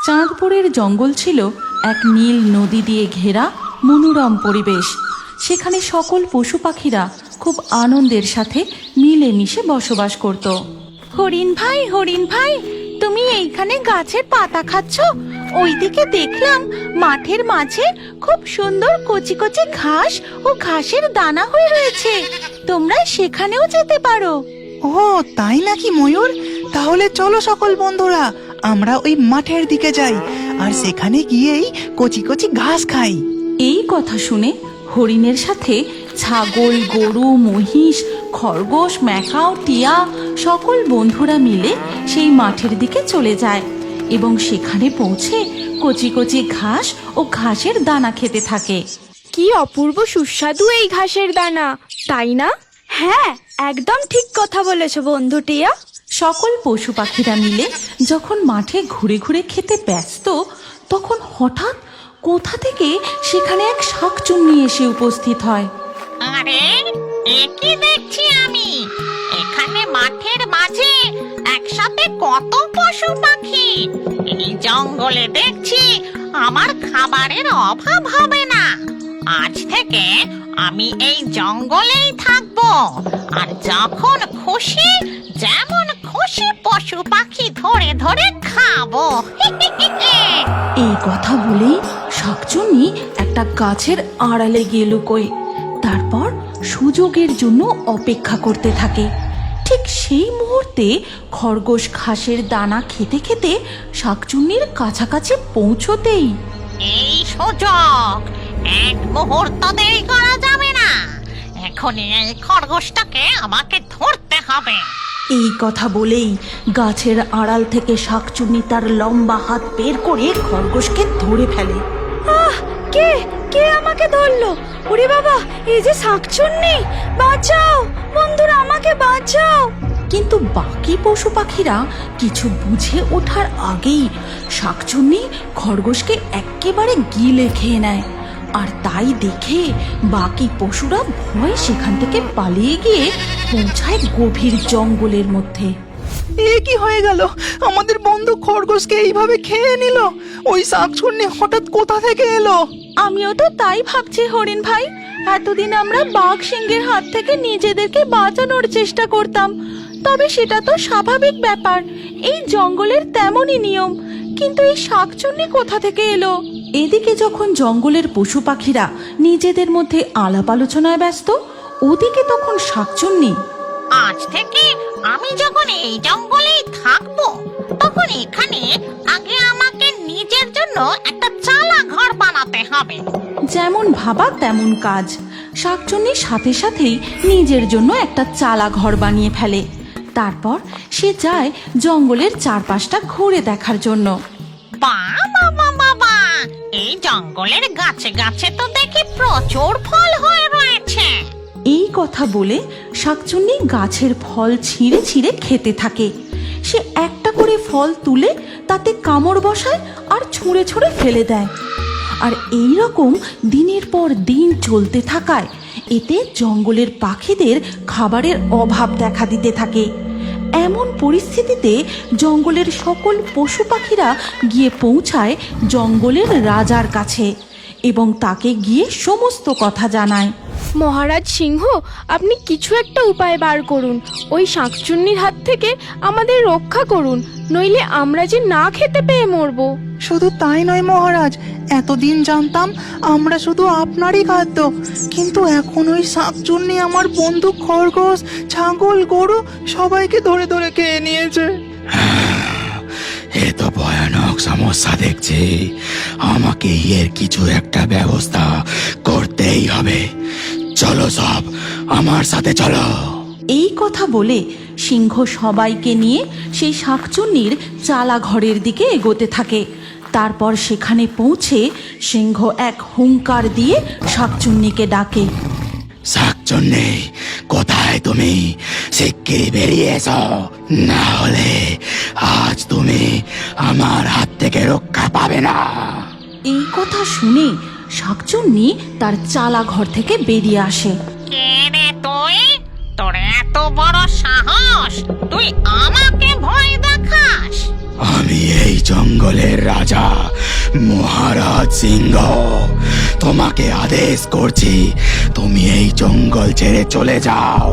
চাঁদপুরের জঙ্গল ছিল এক নীল নদী দিয়ে ঘেরা মনোরম পরিবেশ। সেখানে সকল পশু পাখিরা খুব আনন্দের সাথে মিলেমিশে বসবাস করত। হরিণ ভাই, তুমি এইখানে গাছের পাতা খাচ্ছ? ওইদিকে দেখলাম মাঠের মাঝে খুব সুন্দর কচি কচি ঘাস ও ঘাসের দানা হয়ে রয়েছে। তোমরা সেখানেও যেতে পারো। ও তাই নাকি ময়ূর? তাহলে চলো সকল বন্ধুরা, আমরা ওই মাঠের দিকে যাই আর সেখানে গিয়েই কচি কচি ঘাস খাই। এই কথা শুনে হরিণের সাথে ছাগল, গরু, মহিষ, খরগোশ, ম্যাকাও, টিয়া সকল বন্ধুরা মিলে সেই মাঠের দিকে চলে যায় এবং সেখানে পৌঁছে কচি কচি ঘাস ও ঘাসের দানা খেতে থাকে। কি অপূর্ব সুস্বাদু এই ঘাসের দানা, তাই না? হ্যাঁ, একদম ঠিক কথা বলেছো বন্ধু টিয়া। সকল পশু পাখিরা মিলে যখন মাঠে ঘুরে ঘুরে খেতে ব্যস্ত, তখন হঠাৎ কোথা থেকে সেখানে এক শাকচুন্নি এসে উপস্থিত হয়। আরে এ কি দেখছি আমি? এখানে মাঠের মাঝে একসাথে কত পশু পাখি! এই জঙ্গলে দেখছি আমার খাবারের অভাব হবে না। আজ থেকে আমি এই জঙ্গলেই থাকবো, আর যখন খুশি যেমন খুশি পশু পাখি ধরে ধরে খাবো। এই কথা বলেই শাকচুন্নি একটা গাছের আড়ালে গিয়ে লুকোয়। তারপর সুযোগের জন্য অপেক্ষা করতে থাকে। ঠিক সেই মুহূর্তে খরগোশ ঘাসের দানা খেতে খেতে শাকচুন্নির কাছাকাছি পৌঁছতেই, এই সুযোগ, এক মুহূর্ত দেরি করা যাবে না। এখনই এই খরগোশটাকে আমাকে ধরতে হবে। এই কথা বলেই গাছের আড়াল থেকে শাকচুন্নি তার লম্বা হাত বের করে খরগোশকে ধরে ফেলে। আহ, কে কে আমাকে ধরলো? ওরে বাবা, এই যে শাকচুন্নি! বাঁচাও বন্ধুরা, আমাকে বাঁচাও! কিন্তু বাকি পশু পাখিরা কিছু বুঝে ওঠার আগেই শাকচুন্নি খরগোশকে একেবারে গিলে খেয়ে নেয়। আর তাই দেখে বাকি পশুরা ভয়ে সেখান থেকে পালিয়ে গিয়ে পৌঁছায় গভীর জঙ্গলের মধ্যে। এ কি হয়ে গেল? আমাদের বন্ধু খরগোশকে এইভাবে খেয়ে নিল। ওই শাকচুন্নি হঠাৎ কোথা থেকে এলো? আমিও তো তাই ভাবছি হরিণ ভাই। এতদিন আমরা বাঘ সিংহের হাত থেকে নিজেদেরকে বাঁচানোর চেষ্টা করতাম, তবে সেটা তো স্বাভাবিক ব্যাপার, এই জঙ্গলের তেমনই নিয়ম। কিন্তু এই শাকচুন্নি কোথা থেকে এলো? এদিকে যখন জঙ্গলের পশু পাখিরা নিজেদের মধ্যে আলাপ আলোচনায় ব্যস্ত, ওদিকে তখন শাকচুন্নি, আজ থেকে আমি যখন এই জঙ্গলেই থাকবো, তখন এখানে আগে আমাকে নিজের জন্য একটা চালা ঘর বানাতে হবে। যেমন ভাবা তেমন কাজ। শাকচুন্নি সাথে সাথেই নিজের জন্য একটা চালা ঘর বানিয়ে ফেলে। তারপর সে যায় জঙ্গলের চারপাশটা ঘুরে দেখার জন্য। বাবা, এই জঙ্গলের গাছে গাছে তো দেখি প্রচুর ফল হয়ে রয়েছে। এই কথা বলে শাকচুন্নি গাছের ফল ছিঁড়ে ছিঁড়ে খেতে থাকে। সে একটা করে ফল তুলে তাতে কামড় বসায় আর ছুঁড়ে ছুঁড়ে ফেলে দেয়। আর এই রকম দিনের পর দিন চলতে থাকায় এতে জঙ্গলের পাখিদের খাবারের অভাব দেখা দিতে থাকে। এমন পরিস্থিতিতে জঙ্গলের সকল পশু পাখিরা গিয়ে পৌঁছায় জঙ্গলের রাজার কাছে এবং তাকে গিয়ে সমস্ত কথা জানায়। মহারাজ সিংহ, আপনি কিছু একটা উপায় বার করুন, ওই শাকচুন্নির হাত থেকে আমাদের রক্ষা করুন, নইলে আমরা যে না খেতে পেয়ে মরবো। শুধু তাই নয় মহারাজ, এতদিন জানতাম আমরা শুধু আপনারই খাদ্য, কিন্তু এখন ওই শাকচুন্নি আমার বন্ধু খরগোশ, ছাগল, গরু সবাইকে ধরে ধরে খেয়ে নিয়েছে। এ তো ভয়ানক সমস্যা দেখছি। আমাকে এর কিছু একটা ব্যবস্থা করতেই হবে। চলো সব, আমার সাথে চলো। এই কথা বলে সিংহ সবাইকে নিয়ে সেই শাকচুন্নির চালা ঘরের দিকে এগোতে থাকে। তারপর সেখানে পৌঁছে সিংহ এক হুঙ্কার দিয়ে শাকচুন্নিকে ডাকে। শাকচুন্নি, কোথায় তুমি? শিগগিরই বেরিয়ে এসো, না হলে আজ তুমি আমার হাত থেকে রক্ষা পাবে না। এই কথা শুনে শাকচুন্নি তার চালা ঘর থেকে বেরিয়ে আসে। কে রে তুই? তোর এত বড় সাহস, তুই আমাকে ভয় দেখাস? আমি এই জঙ্গলের রাজা মহারাজ সিংহ তোমাকে আদেশ করছি, তুমি এই জঙ্গল ছেড়ে চলে যাও।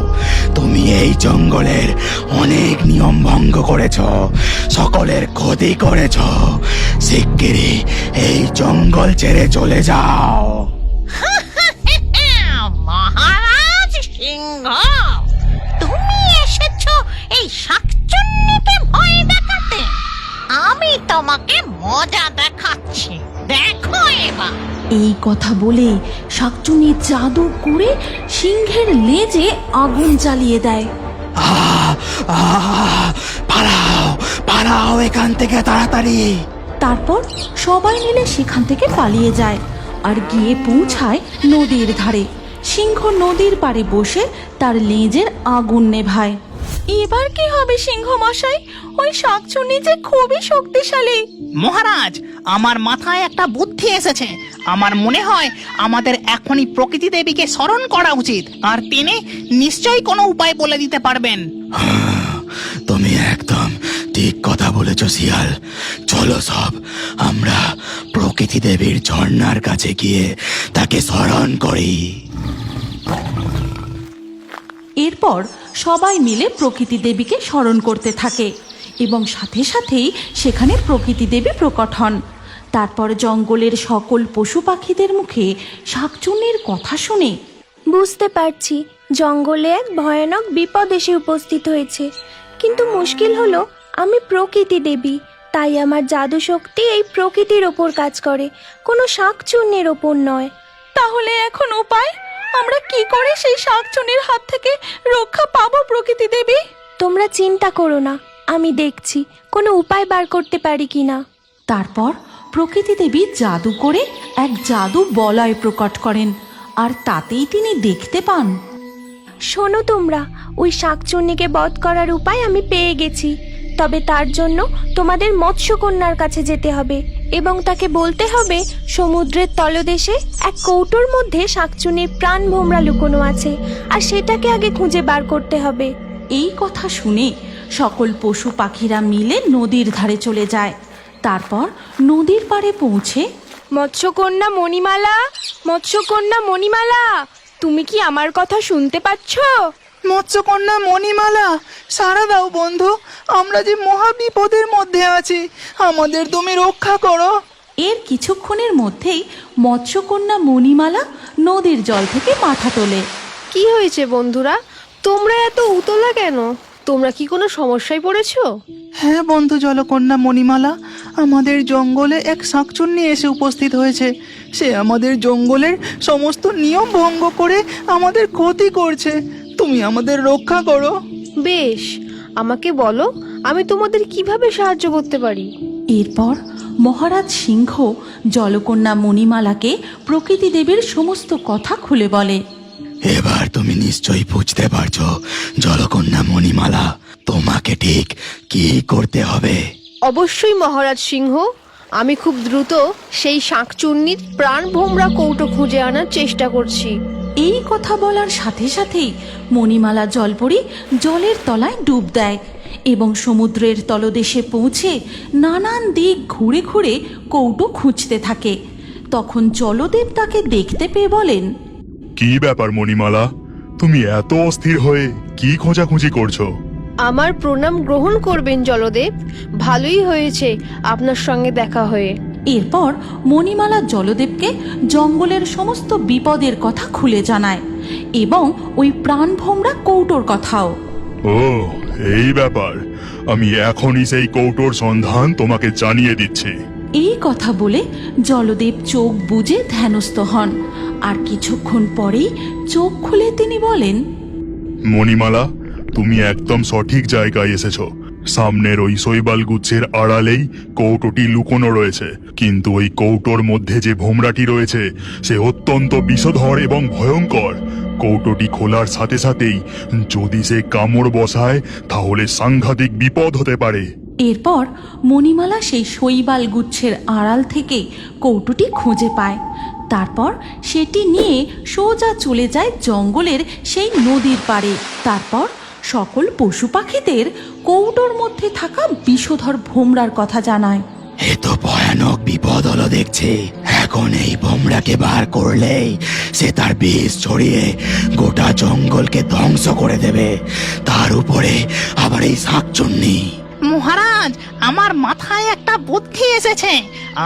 তুমি এই জঙ্গলের অনেক নিয়ম ভঙ্গ করেছ, সকলের ক্ষতি করেছ। শিগগিরই এই জঙ্গল ছেড়ে চলে যাও। মহারাজ সিংহ, তুমি এসেছো এই শাকচুন্নিকে ভয় দেখাতে? আমি তোমাকে মজা দেখাচ্ছি, দেখো এবার। এই কথা বলে শাকচুন্নি জাদু করে সিংহের লেজে আগুন জ্বালিয়ে দেয়। আহ আহ পালাও পালাও এখান থেকে তাড়াতাড়ি। তারপর সবাই মিলে সেখান থেকে পালিয়ে যায় আর গিয়ে পৌঁছায় নদীর ধারে। সিংহ নদীর পাড়ে বসে তার লেজের আগুন নেভায়। এবার কি হবে সিংহ মশাই? ওই শাকচুন্নি যে খুবই শক্তিশালী। মহারাজ, আমার মাথায় একটা বুদ্ধি এসেছে। আমার মনে হয় আমাদের এখনই প্রকৃতি দেবীকে স্মরণ করা উচিত, আর তিনি নিশ্চয়ই কোনো উপায় বলে দিতে পারবেন। তুমি একদম ঠিক কথা বলেছ শিয়াল। চলো সব আমরা প্রকৃতি দেবীর ঝর্ণার কাছে গিয়ে তাকে স্মরণ করি। এরপর সবাই মিলে প্রকৃতি দেবীকে স্মরণ করতে থাকে এবং সাথে সাথেই সেখানে প্রকৃতি দেবী প্রকট হন। তারপর জঙ্গলের সকল পশু পাখিদের মুখে শাকচুন্নির কথা শুনে বুঝতে পারছি জঙ্গলে এক ভয়ানক বিপদ এসে উপস্থিত হয়েছে, কিন্তু মুশকিল হলো আমি প্রকৃতি দেবী, তাই আমার জাদু শক্তি এই প্রকৃতির ওপর কাজ করে, কোনো শাকচুন্নির ওপর নয়। তাহলে এখন উপায়? আমরা কি করে সেই শাকচুন্নির হাত থেকে রক্ষা পাবো প্রকৃতি দেবী? তোমরা চিন্তা করো না, আমি দেখছি কোনো উপায় বার করতে পারি কিনা। তারপর প্রকৃতি দেবী জাদু করে এক জাদু বলয় প্রকট করেন আর তাতেই তিনি দেখতে পান। শোনো তোমরা, ওই শাকচুন্নিকে বধ করার উপায় আমি পেয়ে গেছি। তবে তার জন্য তোমাদের মৎস্যকন্যার কাছে যেতে হবে এবং তাকে বলতে হবে সমুদ্রের তলদেশে এক কৌটোর মধ্যে শাকচুন্নির প্রাণ ভোমরা লুকোনো আছে, আর সেটাকে আগে খুঁজে বার করতে হবে। এই কথা শুনে সকল পশু পাখিরা মিলে নদীর ধারে চলে যায়। তারপর নদীর পাড়ে পৌঁছে মৎস্যকন্যা মণিমালা, মৎস্যকন্যা মণিমালা, তুমি কি আমার কথা শুনতে পাচ্ছ? মৎস্যকন্যা মণিমালা, সাড়া দাও বন্ধু, আমরা যে মহা বিপদের মধ্যে আছি, আমাদের তুমি রক্ষা করো। এর কিছুক্ষণের মধ্যেই মৎস্যকন্যা মণিমালা নদীর জল থেকে মাথা তোলে। কি হয়েছে বন্ধুরা, তোমরা এত উতলা কেন? তোমরা কি কোনো সমস্যায় পড়েছো? হ্যাঁ বন্ধু জলকন্যা মণিমালা, আমাদের জঙ্গলে এক শাকচুন্নি এসে উপস্থিত হয়েছে। সে আমাদের জঙ্গলের সমস্ত নিয়ম ভঙ্গ করে আমাদের ক্ষতি করছে, তুমি আমাদের রক্ষা করো। বেশ, আমাকে বলো আমি তোমাদের কিভাবে সাহায্য করতে পারি। এরপর মহারাজ সিংহ জলকন্যা মণিমালাকে প্রকৃতি দেবীর সমস্ত কথা খুলে বলে। এবার তুমি নিশ্চয়ই বুঝতে পারছো জলকন্যা মণিমালা, তোমাকে ঠিক কি করতে হবে। অবশ্যই মহারাজ সিংহ, আমি খুব দ্রুত সেই শাকচুন্নির প্রাণ ভোমরা কৌটো খুঁজে আনার চেষ্টা করছি। এই কথা বলার সাথে সাথেই মণিমালা জলপরি জলের তলায় ডুব দেয় এবং সমুদ্রের তলদেশে পৌঁছে নানান দিক ঘুরে ঘুরে কৌটো খুঁজতে থাকে। তখন জলদেব তাকে দেখতে পেয়ে বলেন, কি ব্যাপার মণিমালা, তুমি এত অস্থির হয়ে কি খোঁজাখুঁজি করছো? আমার প্রণাম গ্রহণ করবেন জলদেব, ভালোই হয়েছে আপনার সঙ্গে দেখা হয়ে। এরপর মণিমালা জলদেবকে জঙ্গলের সমস্ত বিপদের কথা খুলে জানায় এবং ওই প্রাণভোমরা কৌটোর কথাও। ও, এই ব্যাপার, আমি এখনই সেই কৌটোর সন্ধান তোমাকে জানিয়ে দিচ্ছি। এই কথা বলে জলদেব চোখ বুজে ধ্যানস্থ হন আর কিছুক্ষণ পরেই চোখ খুলে তিনি বলেন, মণিমালা, তুমি একদম সঠিক জায়গায় এসেছো। সামনের ওই শৈবাল গুচ্ছের আড়ালেই কৌটোটি লুকোনো রয়েছে, কিন্তু ওই কৌটোর মধ্যে যে ভোমরাটি রয়েছে সে অত্যন্ত বিষধর এবং ভয়ঙ্কর। কৌটোটি খোলার সাথে সাথেই যদি সে কামড় বসায় তাহলে সাংঘাতিক বিপদ হতে পারে। এরপর মণিমালা সেই শৈবাল গুচ্ছের আড়াল থেকে কৌটোটি খুঁজে পায়। তারপর সেটি নিয়ে সোজা চলে যায় জঙ্গলের সেই নদীর পাড়ে। তারপর সকল পশু পাখিদের কৌটোর মধ্যে থাকা বিষধর ভোমরার কথা জানায়। এ তো ভয়ানক বিপদ হলো দেখছি। এখন এই ভোমরাকে বার করলেই সে তার বিষ ছড়িয়ে গোটা জঙ্গলকে ধ্বংস করে দেবে, তার উপরে আবার এই শাকচুন্নি। মহারাজ, আমার মাথায় একটা বুদ্ধি এসেছে।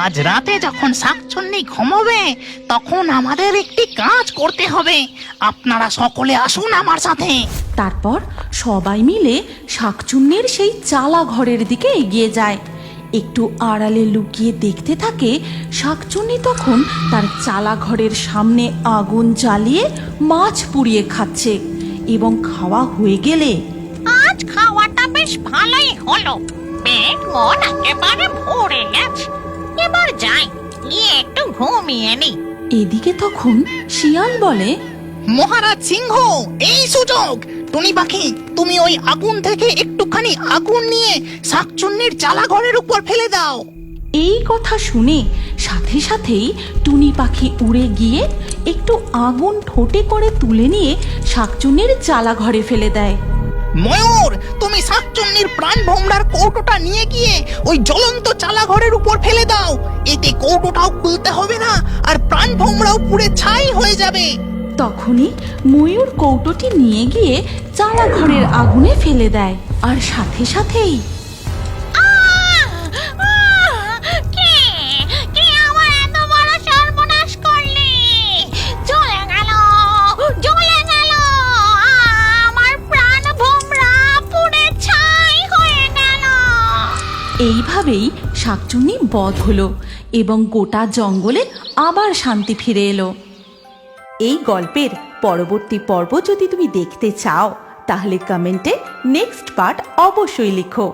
আজ রাতে যখন শাকচুন্নি ঘুমোবে তখন আমাদের একটি কাজ করতে হবে। আপনারা সকলে আসুন আমার সাথে। তারপর সবাই মিলে শাকচুন্নির সেই চালা ঘরের দিকে এগিয়ে যায়। একটু আড়ালে লুকিয়ে দেখতে থাকে শাকচুন্নি তখন তার চালা ঘরের সামনে আগুন জ্বালিয়ে মাছ পুড়িয়ে খাচ্ছে, এবং খাওয়া হয়ে গেলে আজ খাওয়াটা বেশ ভালোই হলো, পেট মন একেবারে ভরে গেছে। এবার যাই, গিয়ে একটু ঘুমিয়ে নি। এদিকে তখন শিয়াল বলে, মহারাজ সিংহ, এই সুযোগ। টুনি পাখি, তুমি ওই আগুন থেকে একটুখানি আগুন নিয়ে শাকচুন্নির চালা ঘরের উপর ফেলে দাও। এই কথা শুনে সাথে সাথেই টুনি পাখি উড়ে গিয়ে একটু আগুন ঠোঁটে করে তুলে নিয়ে শাকচুন্নির চালা ঘরে ফেলে দেয়। ময়ূর, তুমি শাকচুন্নির প্রাণ ভোমরার কৌটোটা নিয়ে গিয়ে ওই জ্বলন্ত চালা ঘরের উপর ফেলে দাও। এতে কৌটোটাও খুলতে হবে না, আর প্রাণ ভোমরাও পুড়ে ছাই হয়ে যাবে। তখনই ময়ূর কৌটোটি নিয়ে গিয়ে চালা ঘরের আগুনে ফেলে দেয়, আর সাথে সাথেই কে কে আমার এত বড় সর্বনাশ করলি? জ্বলে গেল, জ্বলে গেল, আমার প্রাণ ভোমরা পুড়ে ছাই হয়ে গেল। এইভাবেই শাকচুন্নি বধ হলো এবং গোটা জঙ্গলে আবার শান্তি ফিরে এলো। এই গল্পের পরবর্তী পর্ব যদি তুমি দেখতে চাও তাহলে কমেন্টে নেক্সট পার্ট অবশ্যই লিখো।